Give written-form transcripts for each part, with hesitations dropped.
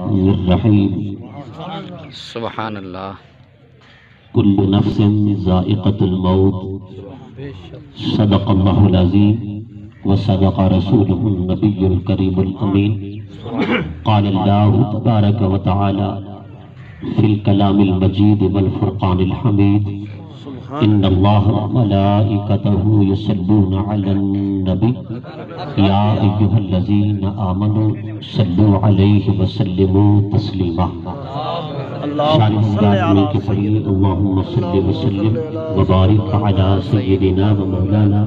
الرحیم۔ سبحان اللہ۔ کل نفس ذائقۃ الموت، صدق اللہ العظیم وصدق رسولہ النبی الکریم الامین۔ قال اللہ تبارک وتعالی فی الکلام المجید والفرقان الحمید، ان اللہ ملائکتہ یصلون علی النبی یا ایہا الذین آمنوا صلوا علیہ وسلموا تسلیما۔ شان اللہ کے پڑھیے اللہم صلی وسلم وبارک علی سیدنا و مولانا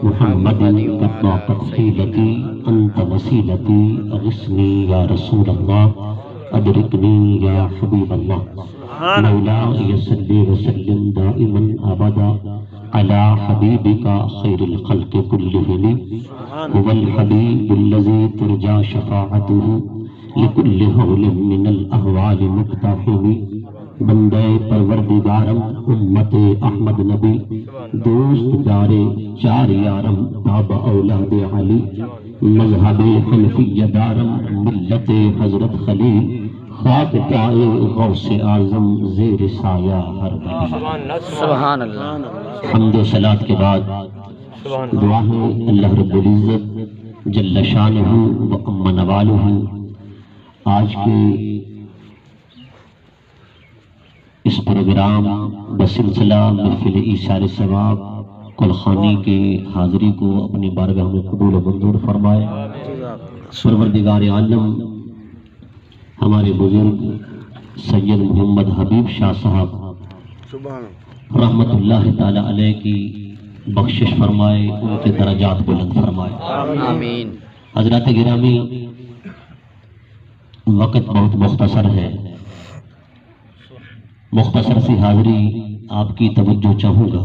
محمد کما قد قیلتی انت وسیلتی اغثنی یا رسول اللہ ادرکنی یا حبیب اللہ۔ مولا صلی وسلم دائما ابدا علی حبیبک خیر الخلق کلہم، هو الحبیب الذی ترجى شفاعته لکل حول من الاحوال مقتحم۔ بندے پروردگارم امت احمد نبی، دوست پیارے چار یارم باب اولاد علی، مذہب حنفی دارم ملت حضرت خلیل، خاک پائے غوث اعظم زیر سایہ ہر ولی۔ سبحان اللہ۔ حمد و صلاۃ کے بعد دعا ہے اللہ رب العزت جل شانہ و عم نوالہ آج کے اس پروگرام بسلسلہ محفل ایثار ثواب کلخانی کے حاضری کو اپنی بارگاہ میں قبول و منظور فرمائے۔ پروردگار عالم ہمارے بزرگ سید محمد حبیب شاہ صاحب رحمت اللہ تعالی علیہ کی بخشش فرمائے، ان کے درجات بلند فرمائے، آمین۔ حضرات گرامی، وقت بہت مختصر ہے، مختصر سی حاضری آپ کی توجہ چاہوں گا۔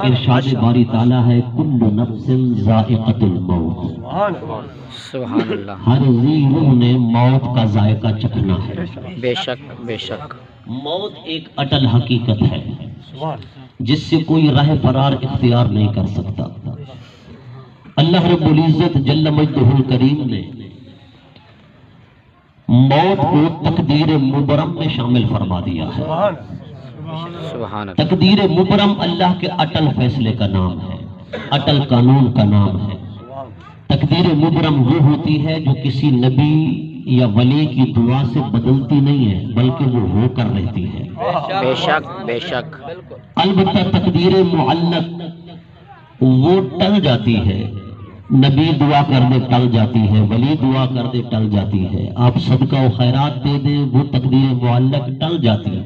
ارشاد باری تعالیٰ ہے کل نفس ذائقۃ الموت، سبحان اللہ۔ ہر ذی روح نے موت کا ذائقہ چکھنا ہے۔ بے شک بے شک۔ موت ایک اٹل حقیقت ہے جس سے کوئی راہ فرار اختیار نہیں کر سکتا۔ اللہ رب العزت جل مجدہ الکریم نے موت کو تقدیر مبرم میں شامل فرما دیا ہے۔ سبحان اللہ۔ تقدیر مبرم اللہ کے اٹل فیصلے کا نام ہے، اٹل قانون کا نام ہے۔ تقدیر مبرم وہ ہوتی ہے جو کسی نبی یا ولی کی دعا سے بدلتی نہیں ہے بلکہ وہ ہو کر رہتی ہے۔ بے شک بے شک۔ البتہ تقدیر معلق وہ ٹل جاتی ہے، نبی دعا کر دے ٹل جاتی ہے، ولی دعا کر دے ٹل جاتی ہے، آپ صدقہ و خیرات دے دیں وہ تقدیر معلق ٹل جاتی ہے،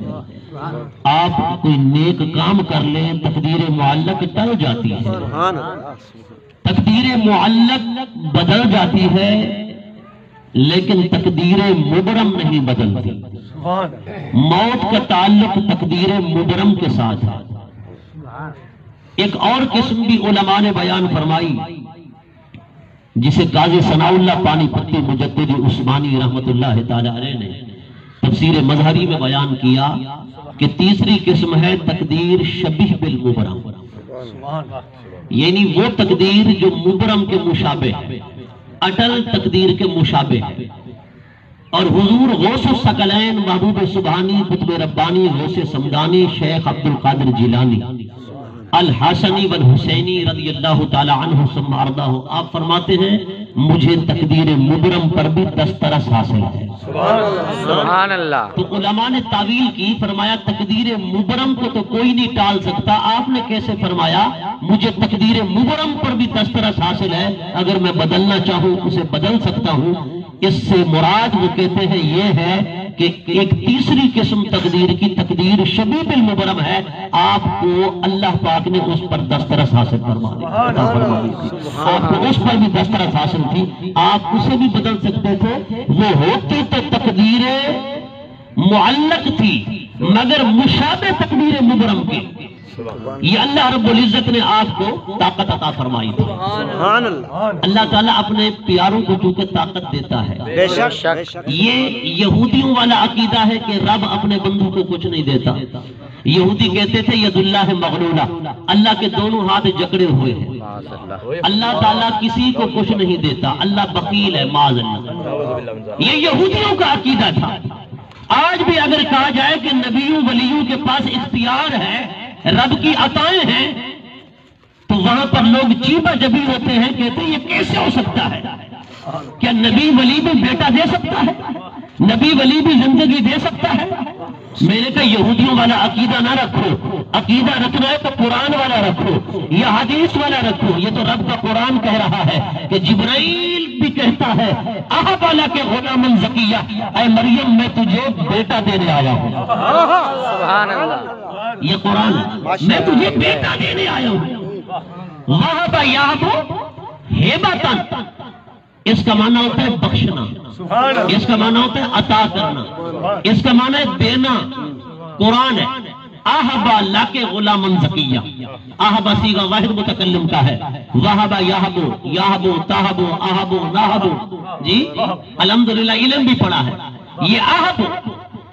آپ کوئی نیک کام کر لیں تقدیر معلق ٹل جاتی ہے۔ تقدیر معلق بدل جاتی ہے لیکن تقدیر مبرم نہیں بدلتی۔ موت کا تعلق تقدیر مبرم کے ساتھ ہے۔ ایک اور قسم بھی علماء نے بیان فرمائی جسے قاضی ثناء اللہ پانی پتی مجدد عثمانی رحمت اللہ تعالی علیہ نے تفسیر مظہری میں بیان کیا کہ تیسری قسم ہے تقدیر شبیہ بالمبرم، یعنی وہ تقدیر جو مبرم کے مشابہ ہے، اٹل تقدیر کے مشابہ ہے۔ اور حضور غوث الثقلین محبوب سبحانی قطب ربانی غوث سمدانی شیخ عبد القادر جیلانی الحسنی والحسینی رضی اللہ تعالی عنہ ثم ارضاہ، آپ فرماتے ہیں مجھے تقدیر مبرم پر بھی دسترس حاصل ہے۔ سبحان اللہ۔ تو علماء نے تعویل کی، فرمایا تقدیر مبرم کو تو کوئی نہیں ٹال سکتا، آپ نے کیسے فرمایا مجھے تقدیر مبرم پر بھی دسترس حاصل ہے، اگر میں بدلنا چاہوں اسے بدل سکتا ہوں۔ اس سے مراد وہ کہتے ہیں یہ ہے کہ ایک تیسری قسم تقدیر کی تقدیر شبیہ بالمبرم ہے، آپ کو اللہ پاک نے اس پر دسترس حاصل فرما دی، آپ کو اس پر بھی دسترس حاصل تھی، آپ اسے بھی بدل سکتے تھے۔ وہ ہوتی تو تقدیر معلق تھی مگر مشابہ تقدیر مبرم کی، یہ اللہ رب العزت نے آپ کو طاقت عطا فرمائی تھی۔ اللہ تعالیٰ اپنے پیاروں کو چونکہ طاقت دیتا ہے، بے شک۔ یہ یہودیوں والا عقیدہ ہے کہ رب اپنے بندوں کو کچھ نہیں دیتا، یہودی کہتے تھے ید اللہ مغلولہ، اللہ کے دونوں ہاتھ جکڑے ہوئے ہیں، اللہ تعالیٰ کسی کو کچھ نہیں دیتا، اللہ بخیل ہے، معاذ اللہ۔ یہ یہودیوں کا عقیدہ تھا۔ آج بھی اگر کہا جائے کہ نبیوں ولیوں کے پاس اختیار ہے، رب کی عطائیں ہیں، تو وہاں پر لوگ چیبہ جبی ہوتے ہیں، کہتے ہیں یہ کیسے ہو سکتا ہے؟ کیا نبی ولی بھی بیٹا دے سکتا ہے؟ نبی ولی بھی زندگی دے سکتا ہے؟ میں نے کہا یہودیوں والا عقیدہ نہ رکھو، عقیدہ رکھنا ہے تو قرآن والا رکھو، یا حدیث والا رکھو۔ یہ تو رب کا قرآن کہہ رہا ہے کہ جبرائیل بھی کہتا ہے اہب لک غلاما زکیہ، اے مریم میں تجھے بیٹا دینے آیا ہوں۔ سبحان اللہ، یہ قرآن ہے، میں تجھے بیٹا دینے آیا ہوں۔ وہب یہب ہبۃ، اس کا معنی ہوتا ہے بخشنا، اس کا معنی ہوتا ہے عطا کرنا، اس کا معنی ہے دینا۔ قرآن ہے اہبا لک غلاما زکیہ، اہبا صیغہ واحد متکلم کا ہے، وہبا یہب، یہب تہب، اہب نہب، جی الحمدللہ علم بھی پڑھا ہے۔ یہ اہب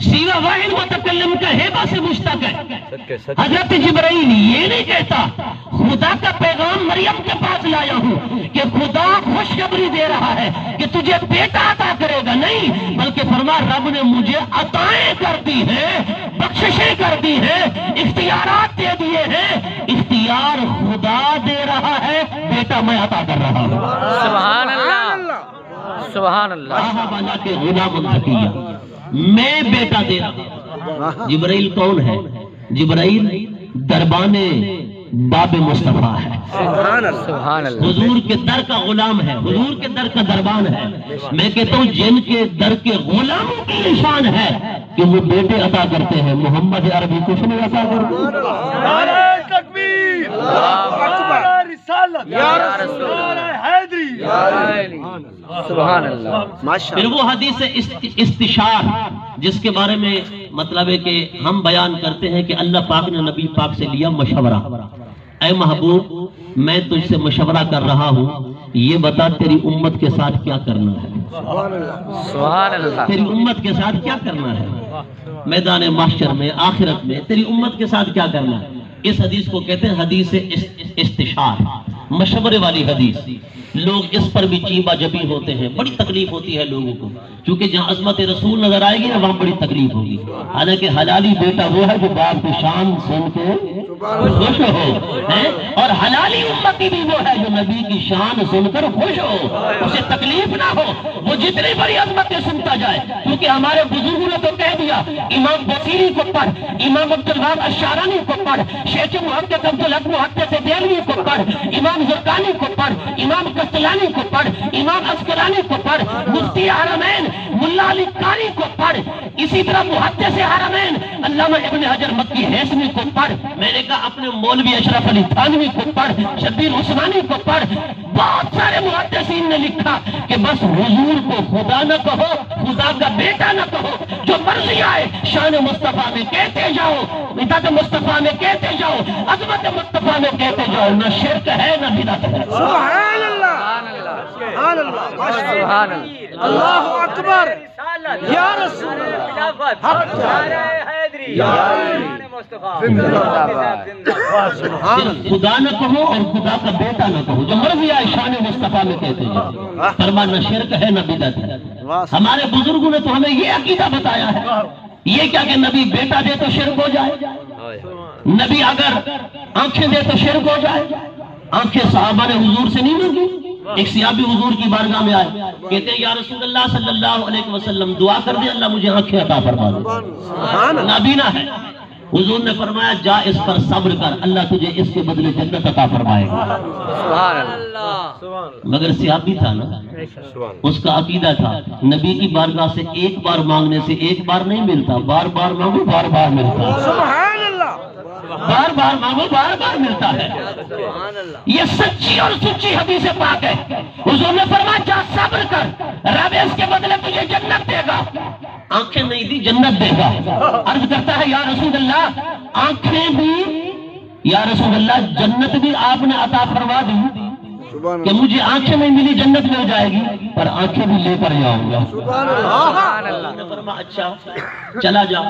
صیغہ واحد متکلم کا ہیبا سے مشتق ہے۔ حضرت جبرائیل یہ نہیں کہتا خدا کا پیغام مریم کے پاس لایا ہوں کہ خدا خوشخبری دے رہا ہے کہ تجھے بیٹا عطا کرے گا، نہیں، بلکہ فرما رب نے مجھے عطائیں کر دی ہیں، بخششیں کر دی ہیں، اختیارات دے دیے ہیں، اختیار خدا دے رہا ہے، بیٹا میں عطا کر رہا ہوں۔ سبحان اللہ، سبحان اللہ، کے غلام زکیہ، میں بیٹا دے رہا ہوں۔ جبرائیل کون ہے؟ جبرائیل دربان باب مصطفیٰ ہے، سبحان اللہ، حضور کے در کا غلام ہے، حضور کے در کا دربان ہے۔ میں کہتا ہوں جن کے در کے غلاموں کی نشان ہے کہ وہ بیٹے عطا کرتے ہیں، محمد عربی کچھ نہیں عطا کرتے۔ نعرہ تکبیر، اللہ اکبر، رسالت یا رسول اللہ، حیدری، سبحان اللہ۔ پھر وہ حدیث استشار جس کے بارے میں مطلب ہے کہ ہم بیان کرتے ہیں کہ اللہ پاک نے نبی پاک سے لیا مشورہ، اے محبوب میں تجھ سے مشورہ کر رہا ہوں، یہ بتا تیری امت کے ساتھ کیا کرنا ہے، سبحان اللہ، تیری امت کے ساتھ کیا کرنا ہے، میدان محشر میں آخرت میں تیری امت کے ساتھ کیا کرنا ہے۔ اس حدیث کو کہتے ہیں حدیث استشار، مشورے والی حدیث۔ لوگ اس پر بھی چیبہ جبی ہوتے ہیں، بڑی تکلیف ہوتی ہے لوگوں کو، کیونکہ جہاں عظمت رسول نظر آئے گی نا وہاں بڑی تکلیف ہوگی۔ حالانکہ حلالی بیٹا وہ ہے جو باپ کی شان سن کے خوش ہو، اور حلالی امتی بھی وہ ہے جو نبی کی شان سن کر خوش ہو، اسے تکلیف نہ ہو، وہ جتنی بڑی عظمتیں سنتا جائے۔ کیونکہ ہمارے بزرگوں نے تو کہہ دیا امام بصیری کو پڑھ، امام عبدالوہاب الشعرانی کو پڑھ، شیخ محقق عبدالحق محدث دہلوی کو پڑھ، امام زرقانی کو پڑھ، امام قسطلانی کو پڑھ، امام عسقلانی کو پڑھ، مفتی حرمین ملا علی قاری کو پڑھ، اسی طرح محدث حرمین علامہ ابن حجر مکی ہیثمی کو پڑھ، میں نے کہا اپنے مولوی اشرف علی تھانوی کو پڑھ، شبیر عثمانی کو پڑھ۔ بہت سارے محدثین نے لکھا کہ بس حضور کو خدا نہ کہو، خدا کا بیٹا نہ کہو، جو مرضی آئے شان مصطفیٰ میں کہتے جاؤ، عزت مصطفیٰ میں کہتے جاؤ، عظمت مصطفیٰ میں کہتے جاؤ، نہ شرک ہے نہ بدعت ہے۔ سبحان اللہ، سبحان اللہ، سبحان اللہ، اللہ اکبر، یا رسول اللہ، حق حیدری، صرف خدا نہ کہو اور خدا کا بیٹا نہ کہو، جو مرضی آئے شان مصطفیٰ میں کہتے جاؤ، فرما نہ شرک ہے نہ بدعت ہے۔ ہمارے بزرگوں نے تو ہمیں یہ عقیدہ بتایا ہے، یہ کیا کہ نبی بیٹا دے تو شرک ہو جائے، نبی اگر آنکھیں دے تو شرک ہو جائے۔ آنکھیں صحابہ نے حضور سے نہیں مانگی۔ ایک صحابی حضور کی بارگاہ میں آئے، کہتے ہیں یا رسول اللہ صلی اللہ علیہ وسلم دعا کر دے اللہ مجھے آنکھیں عطا فرما دے، نابینا ہے۔ حضور نے فرمایا جا اس پر صبر کر، اللہ تجھے اس کے بدلے جنت عطا فرمائے گا۔ سبحان اللہ، مگر صحابی تھا نا، اس کا عقیدہ تھا نبی کی بارگاہ سے ایک بار مانگنے سے ایک بار نہیں ملتا، بار بار مانگو بار بار ملتا ہے، سبحان اللہ، بار بار مانگو بار بار ملتا ہے۔ یہ سچی اور سچی حدیث پاک ہے۔ حضور نے فرمایا جا صبر کر، رب اس کے بدلے تجھے جنت دے گا۔ آنکھیں نہیں دی جنت دے گا۔ عرض کرتا ہے یا رسول اللہ آنکھیں بھی، یا رسول اللہ جنت بھی آپ نے عطا فرما دی، کہ مجھے آنکھیں نہیں ملی جنت مل جائے گی پر آنکھیں بھی لے کر جاؤں گا. سبحان اللہ. فرمایا اچھا چلا جا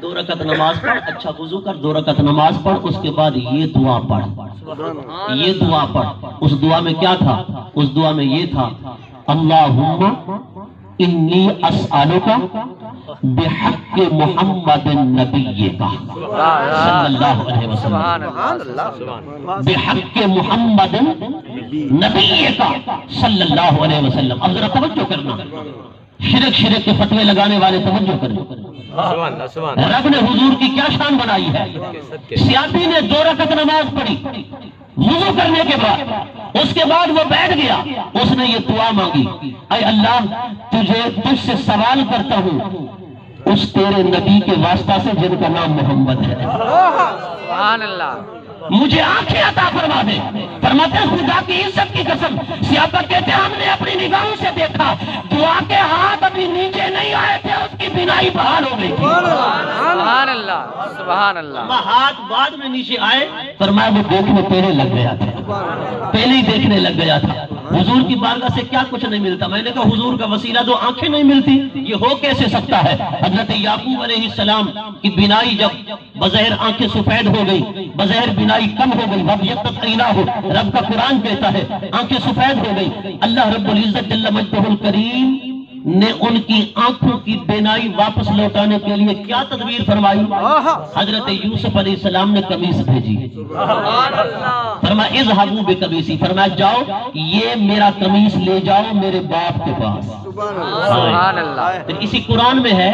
2 رکعت نماز پڑھ, اچھا وضو کر 2 رکعت نماز پڑھ, اس کے بعد یہ دعا پڑھ, یہ دعا پڑھ. اس دعا میں کیا تھا؟ اس دعا میں یہ تھا اللہم انی اسألک بحق محمد نبیک صلی اللہ علیہ وسلم, سبحان اللہ. بحق محمد نبیک صلی اللہ علیہ وسلم. اب ذرا توجہ کرنا, شرک کے فتوے لگانے والے توجہ کریں. سبحان اللہ. سبحان اللہ. رب نے حضور کی کیا شان بنائی ہے. سیاسی نے 2 رکعت نماز پڑھی وضو کرنے کے بعد, اس کے بعد وہ بیٹھ گیا, اس نے یہ دعا مانگی اے اللہ تجھ سے سوال کرتا ہوں اس تیرے نبی کے واسطہ سے جن کا نام محمد ہے, سبحان اللہ. مجھے آنکھیں عطا فرما دے. فرماتے ہیں خدا کی عزت کی قسم, صحابہ کہتے ہیں ہم نے اپنی نگاہوں سے دیکھا دعا کے ہاتھ ابھی نیچے نہیں آئے تھے, اس کی بینائی بحال ہو گئی. سبحان اللہ. سبحان اللہ. ہاتھ بعد میں نیچے آئے, فرمایا وہ دیکھنے پہلے لگ گیا تھا, پہلے ہی دیکھنے لگ گیا تھا. حضور کی بارگاہ سے کیا کچھ نہیں ملتا. میں نے کہا حضور کا وسیلہ تو آنکھیں نہیں ملتی, یہ ہو کیسے سکتا ہے؟ حضرت یعقوب علیہ السلام کی بینائی جب بظاہر آنکھیں سفید ہو گئی, بظاہر بینائی کم ہو گئی, وَبْيَضَّتْ عَيْنَاهُ رب کا قرآن کہتا ہے آنکھیں سفید ہو گئی. اللہ رب العزت جل مجدہ الکریم نے ان کی آنکھوں کی بینائی واپس لوٹانے کے لیے کیا تدبیر فرمائی؟ حضرت یوسف علیہ السلام نے قمیص بھیجی. فرمایا اذهبوا بقمیصی, فرمایا جاؤ یہ میرا قمیص لے جاؤ میرے باپ کے پاس. سبحان اللہ. پھر اسی قرآن میں ہے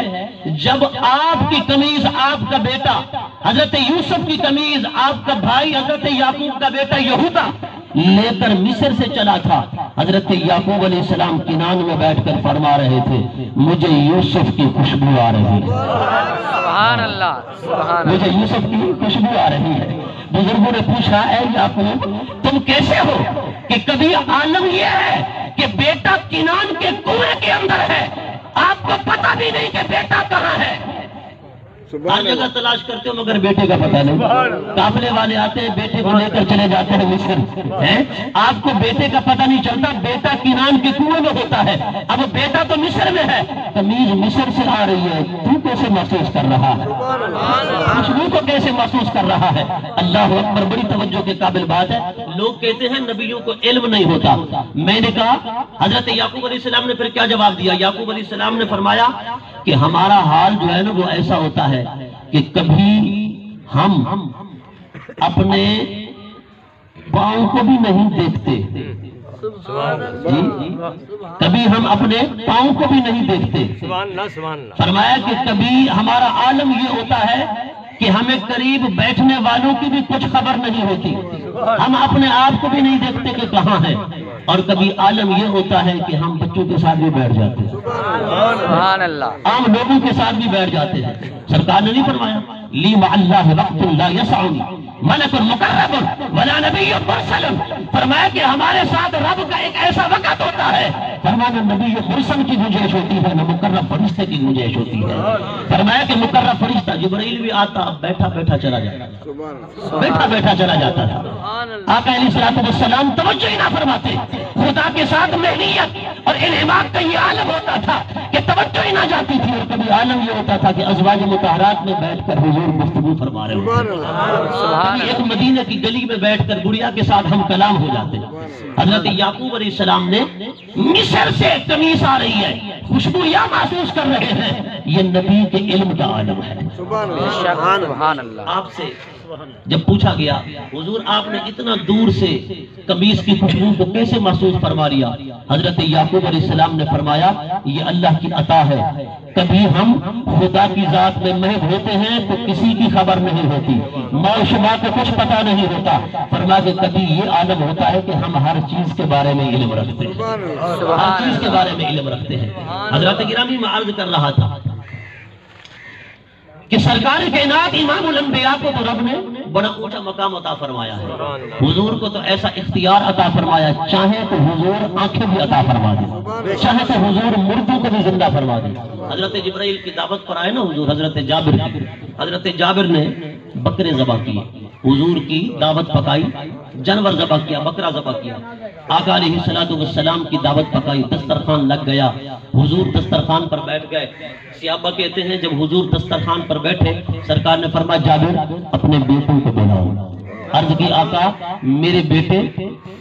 جب آپ کی قمیص آپ کا بیٹا حضرت یوسف کی قمیص آپ کا بھائی حضرت یعقوب کا بیٹا یہودا لے کر مصر سے چلا تھا, حضرت یعقوب علیہ السلام کنان میں بیٹھ کر فرما رہے تھے مجھے یوسف کی خوشبو آ رہی ہے. سبحان اللہ. سبحان مجھے یوسف کی خوشبو آ رہی ہے. بزرگوں نے پوچھا اے یعقوب تم کیسے ہو کہ کبھی عالم یہ ہے کہ بیٹا کنان کے کنویں کے اندر ہے, آپ کو پتہ بھی نہیں کہ بیٹا کہاں ہے. ہر جگہ تلاش کرتے ہو مگر بیٹے کا پتہ نہیں. قافلے والے آتے ہیں بیٹے کو لے کر چلے جاتے ہیں مصر, آپ کو بیٹے کا پتہ نہیں چلتا, بیٹا کنان کے کنویں میں ہوتا ہے. اب بیٹا تو مصر میں ہے, قمیض مصر سے آ رہی ہے, تو کیسے محسوس کر رہا ہے, خوشبو کو کیسے محسوس کر رہا ہے. اللہ اکبر, بڑی توجہ کے قابل بات ہے. لوگ کہتے ہیں نبیوں کو علم نہیں ہوتا. میں نے کہا حضرت یعقوب علیہ السلام نے پھر کیا جواب دیا. یعقوب علیہ السلام نے فرمایا کہ ہمارا حال جو ہے نا وہ ایسا ہوتا ہے کہ کبھی ہم اپنے پاؤں کو بھی نہیں دیکھتے, کبھی ہم اپنے پاؤں کو بھی نہیں دیکھتے. فرمایا کہ کبھی ہمارا عالم یہ ہوتا ہے کہ ہمیں قریب بیٹھنے والوں کی بھی کچھ خبر نہیں ہوتی, ہم اپنے آپ کو بھی نہیں دیکھتے کہ کہاں ہے. اور کبھی عالم یہ ہوتا ہے کہ ہم بچوں کے ساتھ بھی بیٹھ جاتے ہیں, سبحان اللہ. عام لوگوں کے ساتھ بھی بیٹھ جاتے ہیں. سرکار نے نہیں فرمایا لی مع اللہ وقت لا یسعنی ملک مقرب ولا نبی مرسل, فرمایا کہ ہمارے ساتھ رب کا ایک ایسا وقت ہوتا ہے, فرمایا نبی مرسل کی گنجائش ہوتی ہے نہ مقرب فرشتے کی گنجائش ہوتی ہے. فرمایا کہ مقرب فرشتہ جبرائیل بھی آتا بیٹھا بیٹھا چلا جاتا, بیٹھا بیٹھا چلا جاتا تھا. آقا علیہ الصلوۃ والسلام توجہ ہی نہ فرماتے. خدا کے ساتھ محنیت اور انعمات کا یہ عالم ہوتا تھا کہ توجہ ہی نہ جاتی تھی. اور کبھی عالم یہ ہوتا تھا کہ ازواج مطہرات میں بیٹھ کر حضور گفتگو فرما رہے ہوتے, ایک مدینہ کی گلی میں بیٹھ کر گڑیا کے ساتھ ہم کلام ہو جاتے. حضرت یعقوب علیہ السلام نے مصر سے قمیص آ رہی ہے, خوشبو یا محسوس کر رہے ہیں, یہ نبی کے علم کا عالم ہے. سبحان اللہ. آپ سے جب پوچھا گیا حضور آپ نے اتنا دور سے قمیص کی خوشبو کو کیسے محسوس فرما لیا, حضرت یعقوب علیہ السلام نے فرمایا یہ اللہ کی عطا ہے. کبھی ہم خدا کی ذات میں محو ہوتے ہیں تو کسی کی خبر نہیں ہوتی, ماء و شبہ کو کچھ پتہ نہیں ہوتا. فرمایا کہ کبھی یہ عالم ہوتا ہے کہ ہم ہر چیز کے بارے میں علم رکھتے ہیں, ہر چیز کے بارے میں علم رکھتے ہیں. حضرت گرامی میں عرض کر رہا تھا کہ سرکار کائنات امام الانبیاء کو تو رب نے بڑا اونچا مقام عطا فرمایا ہے. حضور کو تو ایسا اختیار عطا فرمایا, چاہے تو حضور آنکھیں بھی عطا فرما دے, چاہے تو حضور مردوں کو بھی زندہ فرما دے. حضرت جبرائیل کی دعوت پر آئے نا حضور, حضرت جابر نے بکرے ذبح کیے, حضور کی دعوت پکائی، جانور ذبح کیا، بکرا ذبح کیا، آقا علیہ السلام کی دعوت پکائی، دسترخوان لگ گیا، حضور دسترخوان پر بیٹھ گئے۔ صحابہ کہتے ہیں جب حضور دسترخوان پر بیٹھے سرکار نے فرمایا جابر اپنے بیٹوں کو بلاؤ۔ عرض کی آقا میرے بیٹے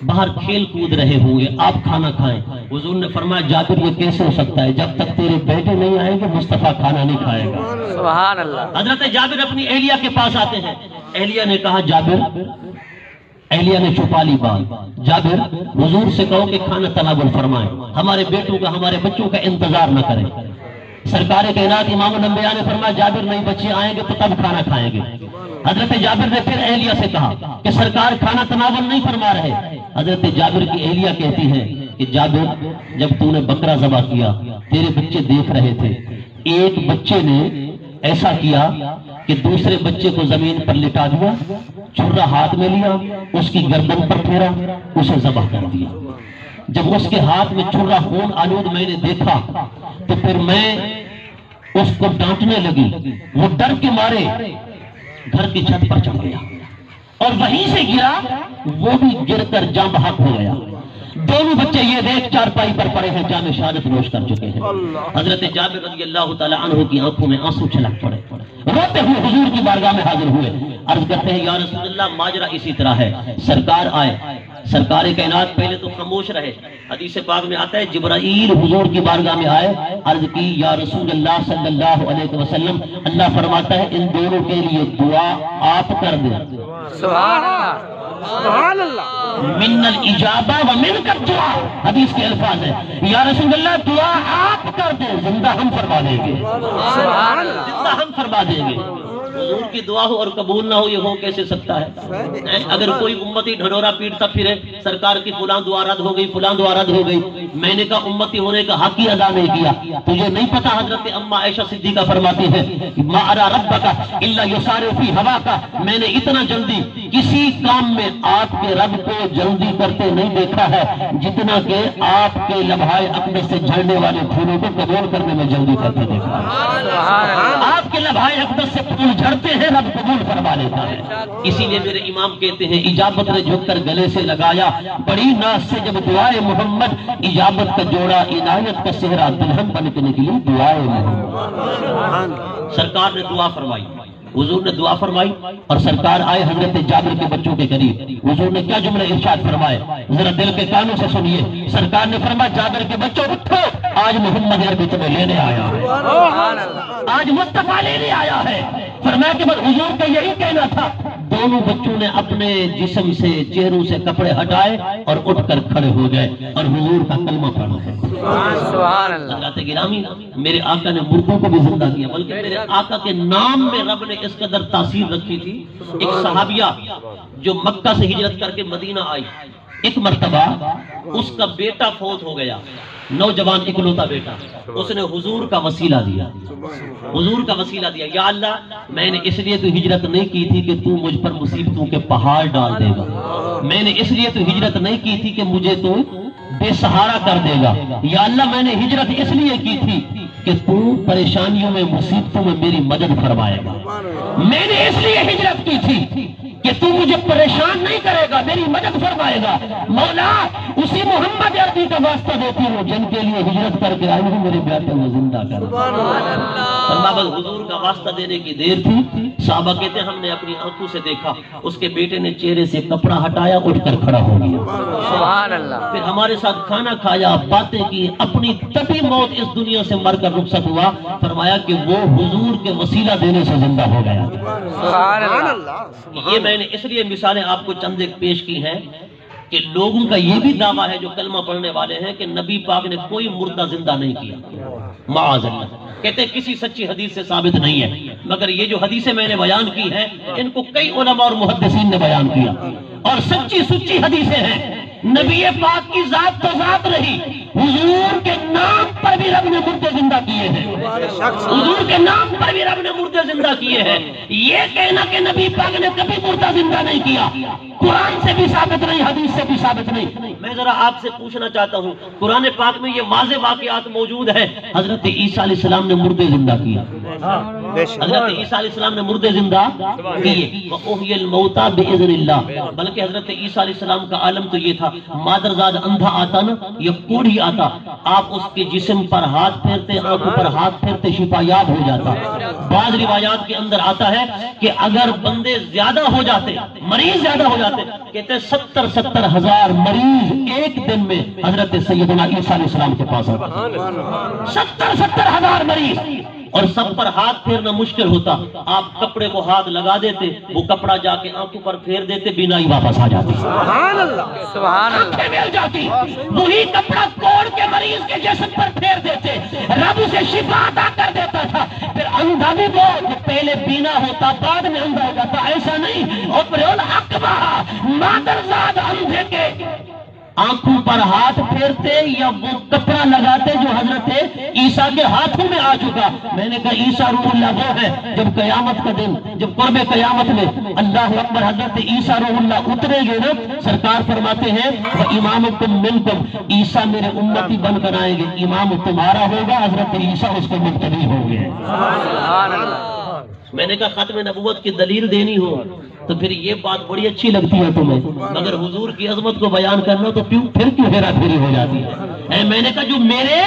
باہر کھیل کود رہے ہوں گے، آپ کھانا کھائیں۔ حضور نے فرمایا جابر یہ کیسے ہو سکتا ہے، جب تک تیرے بیٹے نہیں آئیں گے مصطفیٰ کھانا نہیں کھائے گا۔ سبحان اللہ۔ حضرت جابر اپنی اہلیہ کے پاس آتے ہیں، اہلیہ نے کہا جابر، اہلیہ نے چھپا لی بات، جابر حضور سے کہو کہ کھانا تناول فرمائیں، ہمارے بیٹوں کا ہمارے بچوں کا انتظار نہ کریں۔ سرکار کائنات امام الانبیاء نے فرمایا جابر نہیں بچے آئیں گے تو تب کھانا کھائیں گے۔ حضرت جابر نے پھر اہلیہ سے کہا کہ سرکار کھانا تناول نہیں فرما رہے۔ حضرت جابر کی اہلیہ کہتی ہے کہ جابر جب تو نے بکرا ذبح کیا تیرے بچے دیکھ رہے تھے، ایک بچے نے ایسا کیا کہ دوسرے بچے کو زمین پر لٹا دیا، چھرا ہاتھ میں لیا، اس کی گردن پر پھیرا، اسے ذبح کر دیا۔ جب اس کے ہاتھ میں چھرا خون آلود میں نے دیکھا تو پھر میں اس کو ڈانٹنے لگی، وہ ڈر کے مارے گھر کی چھت پر چڑھ گیا اور وہیں سے گرا، وہ بھی گر کر جاں بحق ہو گیا۔ دونوں بچے یہ دیکھ چارپائی پر پڑے ہیں، جام شہادت نوش کر چکے ہیں۔ حضرت جابر رضی اللہ تعالی عنہ کی آنکھوں میں آنسو چھلک پڑے، روتے ہوئے حضور کی بارگاہ میں حاضر ہوئے، عرض کرتے ہیں یا رسول اللہ ماجرا اسی طرح ہے۔ سرکار آئے، سرکار کائنات پہلے تو خاموش رہے، حدیث پاک میں آتا ہے جبرائیل حضور کی بارگاہ میں آئے، عرض کی یا رسول اللہ صلی اللہ علیہ وسلم اللہ فرماتا ہے ان دونوں کے لیے دعا آپ کر دیں۔ سبحان اللہ، سبحان اللہ۔ من الاجابہ و من کا دعا، حدیث کے الفاظ ہیں یا رسول اللہ دعا آپ کر دیں، زندہ ہم فرما دیں گے، سبحان اللہ، زندہ ہم فرما دیں گے۔ حضور کی دعا ہو اور قبول نہ ہو یہ ہو کیسے سکتا ہے؟ اگر کوئی امتی ڈھنڈورا پیٹتا پھرے سرکار کی فلاں دعا رد ہو گئی، فلاں دعا رد ہو گئی، میں نے کہا امتی ہونے کا حق ہی ادا نہیں کیا، تجھے نہیں پتا حضرت اما عائشہ صدیقہ فرماتی ہے ما ارا ربک الا یسارع فی ہواک، میں نے اتنا جلدی کسی کام میں آپ کے رب کو جلدی کرتے نہیں دیکھا ہے جتنا کہ آپ کے لمحۂ اقدس سے جھڑنے والے پھولوں کو قبول کرنے میں جلدی کرتے دیکھا ہے۔ آپ کے لمحۂ اقدس سے پھول جھڑتے ہیں رب قبول فرما لیتا ہے۔ اسی لیے میرے امام کہتے ہیں اجابت نے جھک کر گلے سے لگایا، بڑی ناز سے جب دعائے محمد اجابت کا جوڑا عنایت کا صحرا دلہن بن کے نکلی دعائے محمد۔ سرکار نے دعا فرمائی، حضور نے دعا فرمائی اور سرکار آئے حضرت جابر کے بچوں کے قریب۔ حضور نے کیا جملہ ارشاد فرمائے ذرا دل کے کانوں سے سنیے۔ سرکار نے فرمایا جابر کے بچوں اٹھو، آج محمد عربی تمہیں لینے آیا ہے، آج مصطفیٰ لینے آیا ہے۔ فرمایا کہ بس حضور کا یہی کہنا تھا۔ دونوں بچوں نے اپنے جسم سے چہروں سے کپڑے ہٹائے اور اٹھ کر کھڑے ہو گئے اور حضور کا کلمہ پڑھا ہے۔ سبحان اللہ۔ حضرت گرامی میرے آقا نے مردوں کو بھی زندہ کیا، بلکہ میرے آقا کے نام میں رب نے اس قدر تاثیر رکھی تھی۔ ایک صحابیہ جو مکہ سے ہجرت کر کے مدینہ آئی، ایک مرتبہ اس کا بیٹا فوت ہو گیا، نوجوان اکلوتا بیٹا، اس نے حضور کا وسیلہ دیا، حضور کا وسیلہ دیا، یا اللہ میں نے اس لیے تو ہجرت نہیں کی تھی کہ تو مجھ پر مصیبتوں کے پہاڑ ڈال دے گا، میں نے اس لیے تو ہجرت نہیں کی تھی کہ مجھے تو بے سہارا کر دے گا، یا اللہ میں نے ہجرت اس لیے کی تھی کہ تو پریشانیوں میں مصیبتوں میں میری مدد فرمائے گا، میں نے اس لیے ہجرت کی تھی کہ تو مجھے پریشان نہیں کرے گا، میری مدد فرمائے گا۔ مولا اسی محمد عربی کا واسطہ دیتی ہوں جن کے لیے ہجرت کر کے آئی ہوں، میرے بیٹے کو زندہ کر۔ فرمایا حضور کا واسطہ دینے کی دیر تھی، صحابہ کہتے ہیں ہم نے اپنی آنکھوں سے دیکھا اس کے بیٹے نے چہرے سے کپڑا ہٹایا، اٹھ کر کھڑا ہو گیا، سبحان اللہ۔ پھر ہمارے ساتھ کھانا کھایا، باتیں کی، اپنی طبی موت اس دنیا سے مر کر رخصت ہوا۔ فرمایا کہ وہ حضور کے وسیلہ دینے سے زندہ ہو گیا۔ سبحان اللہ۔ یہ میں نے اس لیے مثالیں آپ کو چند ایک پیش کی ہیں کہ لوگوں کا یہ بھی دعویٰ ہے جو کلمہ پڑھنے والے ہیں کہ نبی پاک نے کوئی مردہ زندہ نہیں کیا، معاذ اللہ۔ کہتے ہیں کسی سچی حدیث سے ثابت نہیں ہے، مگر یہ جو حدیثیں میں نے بیان کی ہیں ان کو کئی علماء اور محدثین نے بیان کیا، اور سچی سچی حدیثیں ہیں۔ نبی پاک کی ذات تو ذات رہی، حضور کے نام پر بھی رب نے مردے زندہ کیے ہیں، حضور کے نام پر بھی رب نے مردے زندہ کیے ہیں۔ یہ کہنا کہ نبی پاک نے کبھی مردہ زندہ نہیں کیا قرآن سے بھی ثابت نہیں، حدیث سے بھی ثابت نہیں۔ میں ذرا آپ سے پوچھنا چاہتا ہوں، قرآن پاک میں یہ واضح واقعات موجود ہیں، حضرت عیسیٰ علیہ السلام نے مردے زندہ کیا، حضرت عیسیٰ علیہ السلام نے مردے زندہ کیے، وَأُحْيَ الْمَوْتَى بِإِذْنِ اللَّهِ، بلکہ حضرت عیسیٰ علیہ السلام کا عالم تو یہ تھا، مادرزاد اندھا آتا نا یا کوڑھی آتا، آپ اس کے جسم پر ہاتھ پھیرتے، آنکھوں پر ہاتھ پھیرتے، شفا یاب ہو جاتا۔ بعض روایات کے اندر آتا ہے کہ اگر بندے زیادہ ہو جاتے، مریض زیادہ ہو جاتے، کہتے 70 ہزار مریض ایک دن میں حضرت سیدنا عیسیٰ علیہ السلام کے پاس آتے، 70 ہزار مریض، اور سب پر ہاتھ پھیرنا مشکل ہوتا، آپ کپڑے کو ہاتھ لگا دیتے، وہ کپڑا جا کے آنکھوں پر پھیر دیتے، بینائی واپس آ جاتی، سبحان اللہ، آنکھیں مل جاتی، وہی کپڑا کوڑ کے مریض کے جسم پر پھیر دیتے، رب اسے شفا عطا کر دیتا تھا۔ پھر اندھا بھی وہ جو پہلے بینا ہوتا بعد میں اندھا ہو جاتا، ایسا نہیں، اور اکبا مادرزاد اندھے کے آنکھوں پر ہاتھ پھیرتے یا وہ کپڑا لگاتے جو حضرت عیسیٰ کے ہاتھوں میں آ چکا۔ میں نے کہا عیسیٰ روح اللہ وہ ہے جب قیامت کا دن، جب قرب قیامت میں اللہ اکبر حضرت عیسیٰ روح اللہ اترے گے نا، سرکار فرماتے ہیں وَإِمَامُكُم مِّنكُم، عیسیٰ میرے امتی بن کر آئیں گے، امام تمہارا ہوگا، حضرت عیسیٰ اس کے مقتدی ہوں گے۔ سبحان اللہ۔ میں نے کہا ختم نبوت کی دلیل دینی ہو تو پھر یہ بات بڑی اچھی لگتی ہے تمہیں، مگر حضور کی عظمت کو بیان کرنا تو پھر کیوں ہیرا پھیری ہو جاتی ہے؟ میں نے کہا جو میرے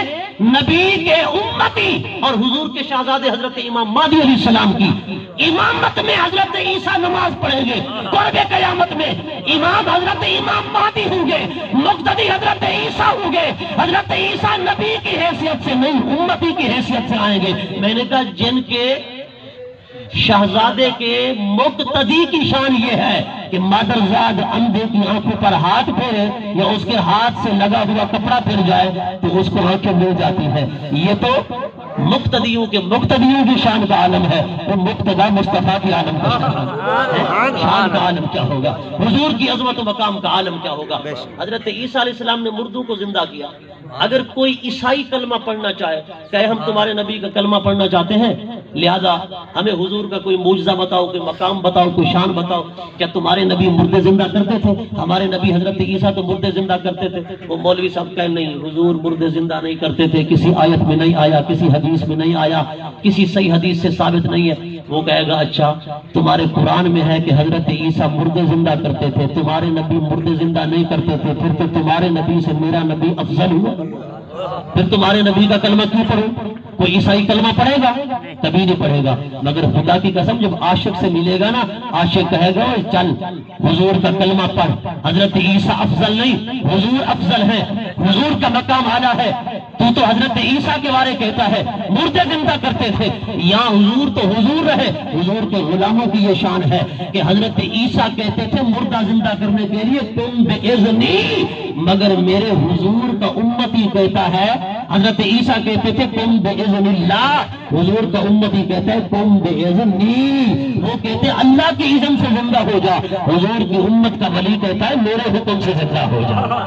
نبی کے امتی اور حضور کے شہزادے حضرت امام مہدی علیہ السلام کی امامت میں حضرت عیسیٰ نماز پڑھیں گے، قرب قیامت میں امام حضرت امام مہدی ہوں گے، مقتدی حضرت عیسیٰ ہوں گے، حضرت عیسیٰ نبی کی حیثیت سے نہیں امتی کی حیثیت سے آئیں گے۔ میں نے کہا جن کے شہزادے کے مقتدی کی شان یہ ہے کہ مادرزاد اندھے کی آنکھوں پر ہاتھ پھیرے یا اس کے ہاتھ سے لگا ہوا کپڑا پھر جائے تو اس کو آنکھیں مل جاتی ہیں۔ یہ تو مقتدیوں کی شان کا عالم ہے، وہ مقتدی مصطفیٰ کی عالم کا شان کا عالم کیا ہوگا، حضور کی عظمت و مقام کا عالم کیا ہوگا۔ حضرت عیسیٰ علیہ السلام نے مردوں کو زندہ کیا۔ اگر کوئی عیسائی کلمہ پڑھنا چاہے کہ ہم تمہارے نبی کا کلمہ پڑھنا چاہتے ہیں، لہذا ہمیں حضور کا کوئی معجزہ بتاؤ، کوئی مقام بتاؤ، کوئی شان بتاؤ، کیا تمہارے نبی مردے زندہ کرتے تھے؟ ہمارے نبی حضرت عیسیٰ تو مردے زندہ کرتے تھے۔ وہ مولوی صاحب کہیں نہیں، حضور مردے زندہ نہیں کرتے تھے، کسی آیت میں نہیں آیا، کسی حدیث میں نہیں آیا، کسی صحیح حدیث سے ثابت نہیں ہے۔ وہ کہے گا اچھا تمہارے قرآن میں ہے کہ حضرت عیسیٰ مردے زندہ کرتے تھے، تمہارے نبی مردے زندہ نہیں کرتے تھے، پھر تو تمہارے نبی سے میرا نبی افضل ہوا، پھر تمہارے نبی کا کلمہ کیوں پڑھوں؟ کوئی عیسائی کلمہ پڑھے گا؟ کبھی نہیں پڑھے گا۔ مگر خدا کی قسم جب عاشق سے ملے گا نا، عاشق کہے گا چل حضور کا کلمہ پڑھ، حضرت عیسیٰ افضل نہیں، حضور افضل ہے، حضور کا مقام اعلیٰ ہے۔ تو حضرت عیسیٰ کے بارے کہتا ہے مردے زندہ کرتے تھے، یہاں حضور تو حضور رہے، حضور کے غلاموں کی یہ شان ہے کہ حضرت عیسیٰ کہتے تھے مردہ زندہ کرنے کے لیے تم بِإِذْنِی، مگر میرے حضور کا امتی کہتا ہے، حضرت عیسیٰ کہتے تھے تم بِإِذْنِ اللہ، حضور کا امتی کہتا ہے تم بِإِذْنِی، وہ کہتے ہیں اللہ کی اذن سے زندہ ہو جا، حضور کی امت کا ولی کہتا ہے میرے حکم سے زندہ ہو جا،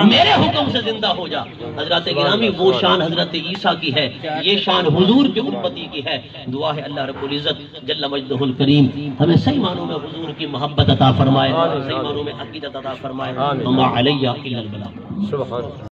میرے حکم سے زندہ ہو جا۔ حضرت گرامی وہ شان حضرت عیسیٰ کی ہے، یہ شان حضور کے امتی کی ہے۔ دعا ہے اللہ رب العزت جل مجدہ الکریم ہمیں صحیح معنوں میں حضور کی محبت عطا فرمائے، صحیح معنوں میں عقیدت عطا فرمائے۔ وما علیہ الا البلاغ۔